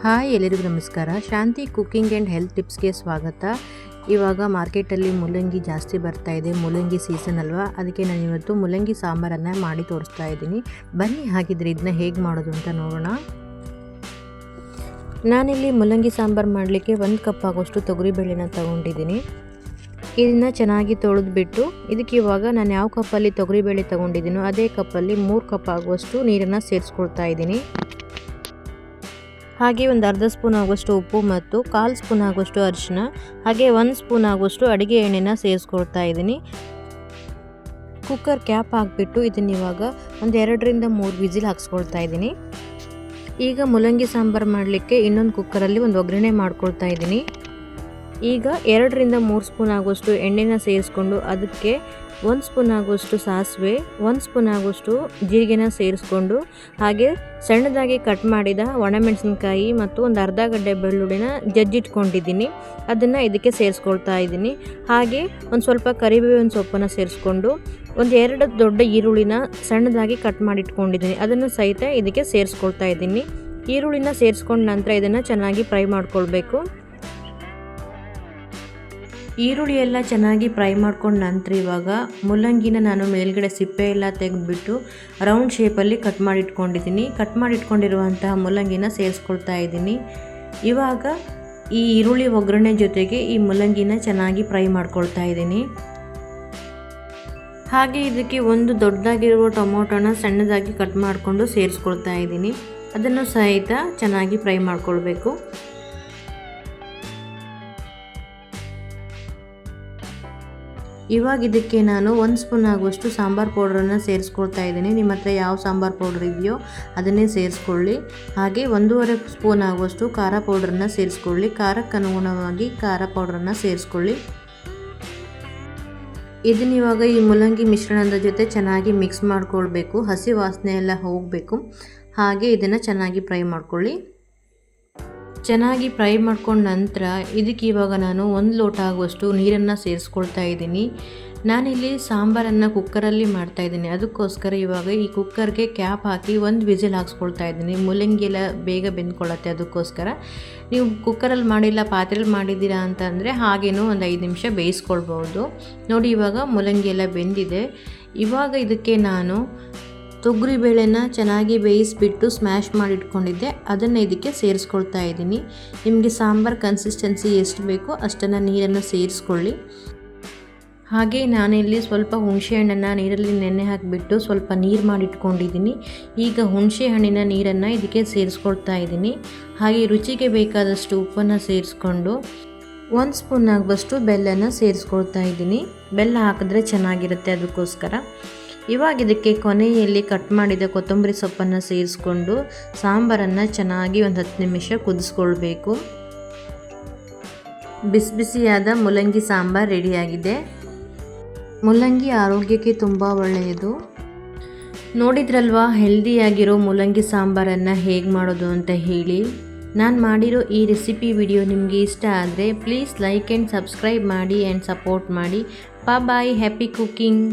Hi ಎಲ್ಲರಿಗೂ ನಮಸ್ಕಾರ. ಶಾಂತಿ cooking and health ಟಿಪ್ಸ್ಗೆ ಸ್ವಾಗತ. ಇವಾಗ ಮಾರ್ಕೆಟಲ್ಲಿ ಮೂಲಂಗಿ ಜಾಸ್ತಿ ಬರ್ತಾ ಇದೆ, ಮೂಲಂಗಿ ಸೀಸನ್ ಅಲ್ವಾ, ಅದಕ್ಕೆ ನಾನು ಇವತ್ತು ಮೂಲಂಗಿ ಸಾಂಬಾರನ್ನು ಮಾಡಿ ತೋರಿಸ್ತಾ ಇದ್ದೀನಿ. ಬನ್ನಿ ಹಾಗಿದ್ರೆ ಇದನ್ನ ಹೇಗೆ ಮಾಡೋದು ಅಂತ ನೋಡೋಣ. ನಾನಿಲ್ಲಿ ಮೂಲಂಗಿ ಸಾಂಬಾರು ಮಾಡಲಿಕ್ಕೆ 1 ಕಪ್ ಆಗೋಷ್ಟು ತೊಗರಿಬೇಳೆನ ತೊಗೊಂಡಿದ್ದೀನಿ. ಇದನ್ನು ಚೆನ್ನಾಗಿ ತೊಳೆದ್ಬಿಟ್ಟು ಇದಕ್ಕೆ ಇವಾಗ ನಾನು ಯಾವ ಕಪ್ಪಲ್ಲಿ ತೊಗರಿಬೇಳೆ ತೊಗೊಂಡಿದ್ದೀನೋ ಅದೇ ಕಪ್ಪಲ್ಲಿ 3 ಕಪ್ ಆಗುವಷ್ಟು ನೀರನ್ನು ಸೇರಿಸ್ಕೊಳ್ತಾ ಇದ್ದೀನಿ. ಹಾಗೆ ಒಂದು ಅರ್ಧ ಸ್ಪೂನ್ ಆಗುವಷ್ಟು ಉಪ್ಪು ಮತ್ತು 1/4 ಸ್ಪೂನ್ ಆಗುವಷ್ಟು ಅರಿಶಿನ, ಹಾಗೆ 1 ಸ್ಪೂನ್ ಆಗುವಷ್ಟು ಅಡುಗೆ ಎಣ್ಣೆನ ಸೇರಿಸ್ಕೊಳ್ತಾ ಇದ್ದೀನಿ. ಕುಕ್ಕರ್ ಕ್ಯಾಪ್ ಹಾಕಿಬಿಟ್ಟು ಇದನ್ನ ಇವಾಗ ಒಂದು 2 ರಿಂದ 3 ವಿಸಿಲ್ ಹಾಕ್ಸ್ಕೊಳ್ತಾ ಇದ್ದೀನಿ. ಈಗ ಮೂಲಂಗಿ ಸಾಂಬಾರು ಮಾಡಲಿಕ್ಕೆ ಇನ್ನೊಂದು ಕುಕ್ಕರಲ್ಲಿ ಒಂದು ಒಗ್ಗರಣೆ ಮಾಡ್ಕೊಳ್ತಾ ಇದ್ದೀನಿ. ಈಗ 2 ರಿಂದ 3 ಸ್ಪೂನ್ ಆಗುವಷ್ಟು ಎಣ್ಣೆನ ಸೇರಿಸ್ಕೊಂಡು ಅದಕ್ಕೆ 1 ಸ್ಪೂನ್ ಆಗುವಷ್ಟು ಸಾಸಿವೆ, 1 ಸ್ಪೂನ್ ಆಗುವಷ್ಟು ಜೀರಿಗೆನ ಸೇರಿಸ್ಕೊಂಡು ಹಾಗೆ ಸಣ್ಣದಾಗಿ ಕಟ್ ಮಾಡಿದ ಒಣಮೆಣಸಿನಕಾಯಿ ಮತ್ತು ಒಂದು ಅರ್ಧ ಗಡ್ಡೆ ಬೆಳ್ಳುಳ್ಳಿನ ಜಜ್ಜಿಟ್ಕೊಂಡಿದ್ದೀನಿ, ಅದನ್ನು ಇದಕ್ಕೆ ಸೇರಿಸ್ಕೊಳ್ತಾ ಇದ್ದೀನಿ. ಹಾಗೆ ಒಂದು ಸ್ವಲ್ಪ ಕರಿಬೇವಿನ ಸೊಪ್ಪನ್ನು ಸೇರಿಸ್ಕೊಂಡು ಒಂದು 2 ದೊಡ್ಡ ಈರುಳ್ಳಿನ ಸಣ್ಣದಾಗಿ ಕಟ್ ಮಾಡಿಟ್ಕೊಂಡಿದ್ದೀನಿ, ಅದನ್ನು ಸಹಿತ ಇದಕ್ಕೆ ಸೇರಿಸ್ಕೊಳ್ತಾ ಇದ್ದೀನಿ. ಈರುಳ್ಳಿನ ಸೇರಿಸ್ಕೊಂಡ ನಂತರ ಇದನ್ನು ಚೆನ್ನಾಗಿ ಫ್ರೈ ಮಾಡ್ಕೊಳ್ಬೇಕು. ಈರುಳ್ಳಿ ಎಲ್ಲ ಚೆನ್ನಾಗಿ ಫ್ರೈ ಮಾಡ್ಕೊಂಡ ನಂತರ ಇವಾಗ ಮೂಲಂಗಿನ ನಾನು ಮೇಲ್ಗಡೆ ಸಿಪ್ಪೆ ಎಲ್ಲ ತೆಗೆದುಬಿಟ್ಟು ರೌಂಡ್ ಶೇಪಲ್ಲಿ ಕಟ್ ಮಾಡಿಟ್ಕೊಂಡಿದ್ದೀನಿ. ಕಟ್ ಮಾಡಿಟ್ಕೊಂಡಿರುವಂತಹ ಮೂಲಂಗಿನ ಸೇರಿಸ್ಕೊಳ್ತಾ ಇದ್ದೀನಿ. ಇವಾಗ ಈ ಈರುಳ್ಳಿ ಒಗ್ಗರಣೆ ಜೊತೆಗೆ ಈ ಮೂಲಂಗಿನ ಚೆನ್ನಾಗಿ ಫ್ರೈ ಮಾಡ್ಕೊಳ್ತಾ ಇದ್ದೀನಿ. ಹಾಗೆ ಇದಕ್ಕೆ ಒಂದು ದೊಡ್ಡದಾಗಿರುವ ಟೊಮೊಟೊನ ಸಣ್ಣದಾಗಿ ಕಟ್ ಮಾಡಿಕೊಂಡು ಸೇರಿಸ್ಕೊಳ್ತಾ ಇದ್ದೀನಿ, ಅದನ್ನು ಸಹಿತ ಚೆನ್ನಾಗಿ ಫ್ರೈ ಮಾಡ್ಕೊಳ್ಬೇಕು. ಇವಾಗ ಇದಕ್ಕೆ ನಾನು 1 ಸ್ಪೂನ್ ಆಗುವಷ್ಟು ಸಾಂಬಾರು ಪೌಡ್ರನ್ನು ಸೇರಿಸ್ಕೊಳ್ತಾ ಇದ್ದೀನಿ. ನಿಮ್ಮ ಹತ್ರ ಯಾವ ಸಾಂಬಾರು ಪೌಡ್ರ್ ಇದೆಯೋ ಅದನ್ನೇ ಸೇರಿಸ್ಕೊಳ್ಳಿ. ಹಾಗೆ 1.5 ಸ್ಪೂನ್ ಆಗುವಷ್ಟು ಖಾರ ಪೌಡ್ರನ್ನು ಸೇರಿಸ್ಕೊಳ್ಳಿ. ಖಾರಕ್ಕೆ ಅನುಗುಣವಾಗಿ ಖಾರ ಪೌಡ್ರನ್ನು ಸೇರಿಸ್ಕೊಳ್ಳಿ. ಇದನ್ನ ಇವಾಗ ಈ ಮೂಲಂಗಿ ಮಿಶ್ರಣದ ಜೊತೆ ಚೆನ್ನಾಗಿ ಮಿಕ್ಸ್ ಮಾಡ್ಕೊಳ್ಬೇಕು, ಹಸಿ ವಾಸನೆ ಎಲ್ಲ ಹೋಗಬೇಕು. ಹಾಗೆ ಇದನ್ನು ಚೆನ್ನಾಗಿ ಫ್ರೈ ಮಾಡ್ಕೊಳ್ಳಿ. ಚೆನ್ನಾಗಿ ಫ್ರೈ ಮಾಡ್ಕೊಂಡ ನಂತರ ಇದಕ್ಕೆ ಇವಾಗ ನಾನು 1 ಲೋಟ ಆಗುವಷ್ಟು ನೀರನ್ನು ಸೇರಿಸ್ಕೊಳ್ತಾ ಇದ್ದೀನಿ. ನಾನಿಲ್ಲಿ ಸಾಂಬಾರನ್ನು ಕುಕ್ಕರಲ್ಲಿ ಮಾಡ್ತಾಯಿದ್ದೀನಿ, ಅದಕ್ಕೋಸ್ಕರ ಇವಾಗ ಈ ಕುಕ್ಕರ್ಗೆ ಕ್ಯಾಪ್ ಹಾಕಿ 1 ವಿಸಿಲ್ ಹಾಕ್ಸ್ಕೊಳ್ತಾ ಇದ್ದೀನಿ. ಮೂಲಂಗಿ ಎಲ್ಲ ಬೇಗ ಬೆಂದ್ಕೊಳ್ಳುತ್ತೆ, ಅದಕ್ಕೋಸ್ಕರ. ನೀವು ಕುಕ್ಕರಲ್ಲಿ ಮಾಡಿಲ್ಲ ಪಾತ್ರೆಯಲ್ಲಿ ಮಾಡಿದ್ದೀರಾ ಅಂತಂದರೆ ಹಾಗೇನೂ ಒಂದು 5 ನಿಮಿಷ ಬೇಯಿಸ್ಕೊಳ್ಬೋದು. ನೋಡಿ ಇವಾಗ ಮೂಲಂಗಿ ಎಲ್ಲ ಬೆಂದಿದೆ. ಇವಾಗ ಇದಕ್ಕೆ ನಾನು ತೊಗರಿಬೇಳೆನ ಚೆನ್ನಾಗಿ ಬೇಯಿಸಿಬಿಟ್ಟು ಸ್ಮ್ಯಾಶ್ ಮಾಡಿಟ್ಕೊಂಡಿದ್ದೆ, ಅದನ್ನು ಇದಕ್ಕೆ ಸೇರಿಸ್ಕೊಳ್ತಾ ಇದ್ದೀನಿ. ನಿಮಗೆ ಸಾಂಬಾರು ಕನ್ಸಿಸ್ಟೆನ್ಸಿ ಎಷ್ಟು ಬೇಕೋ ಅಷ್ಟನ್ನು ನೀರನ್ನು ಸೇರಿಸ್ಕೊಳ್ಳಿ. ಹಾಗೆ ನಾನಿಲ್ಲಿ ಸ್ವಲ್ಪ ಹುಣಸೆ ಹಣ್ಣನ್ನು ನೀರಲ್ಲಿ ನೆನೆ ಹಾಕಿಬಿಟ್ಟು ಸ್ವಲ್ಪ ನೀರು ಮಾಡಿಟ್ಕೊಂಡಿದ್ದೀನಿ. ಈಗ ಹುಣಸೆ ಹಣ್ಣಿನ ನೀರನ್ನು ಇದಕ್ಕೆ ಸೇರಿಸ್ಕೊಳ್ತಾ ಇದ್ದೀನಿ. ಹಾಗೆ ರುಚಿಗೆ ಬೇಕಾದಷ್ಟು ಉಪ್ಪನ್ನು ಸೇರಿಸ್ಕೊಂಡು 1 ಸ್ಪೂನ್ ಆಗುವಷ್ಟು ಬೆಲ್ಲನ ಸೇರಿಸ್ಕೊಳ್ತಾ ಇದ್ದೀನಿ. ಬೆಲ್ಲ ಹಾಕಿದ್ರೆ ಚೆನ್ನಾಗಿರುತ್ತೆ, ಅದಕ್ಕೋಸ್ಕರ. ಇವಾಗ ಇದಕ್ಕೆ ಕೊನೆಯಲ್ಲಿ ಕಟ್ ಮಾಡಿದ ಕೊತ್ತಂಬರಿ ಸೊಪ್ಪನ್ನು ಸೇರಿಸ್ಕೊಂಡು ಸಾಂಬಾರನ್ನು ಚೆನ್ನಾಗಿ ಒಂದು 10 ನಿಮಿಷ ಕುದಿಸ್ಕೊಳ್ಬೇಕು. ಬಿಸಿ ಬಿಸಿಯಾದ ಮೂಲಂಗಿ ಸಾಂಬಾರು ರೆಡಿಯಾಗಿದೆ. ಮೂಲಂಗಿ ಆರೋಗ್ಯಕ್ಕೆ ತುಂಬ ಒಳ್ಳೆಯದು. ನೋಡಿದ್ರಲ್ವಾ ಹೆಲ್ದಿಯಾಗಿರೋ ಮೂಲಂಗಿ ಸಾಂಬಾರನ್ನು ಹೇಗೆ ಮಾಡೋದು ಅಂತ ಹೇಳಿ. ನಾನು ಮಾಡಿರೋ ಈ ರೆಸಿಪಿ ವಿಡಿಯೋ ನಿಮಗೆ ಇಷ್ಟ ಆದರೆ ಪ್ಲೀಸ್ ಲೈಕ್ ಆ್ಯಂಡ್ ಸಬ್ಸ್ಕ್ರೈಬ್ ಮಾಡಿ ಆ್ಯಂಡ್ ಸಪೋರ್ಟ್ ಮಾಡಿ. ಬಾಯ್, ಹ್ಯಾಪಿ ಕುಕಿಂಗ್.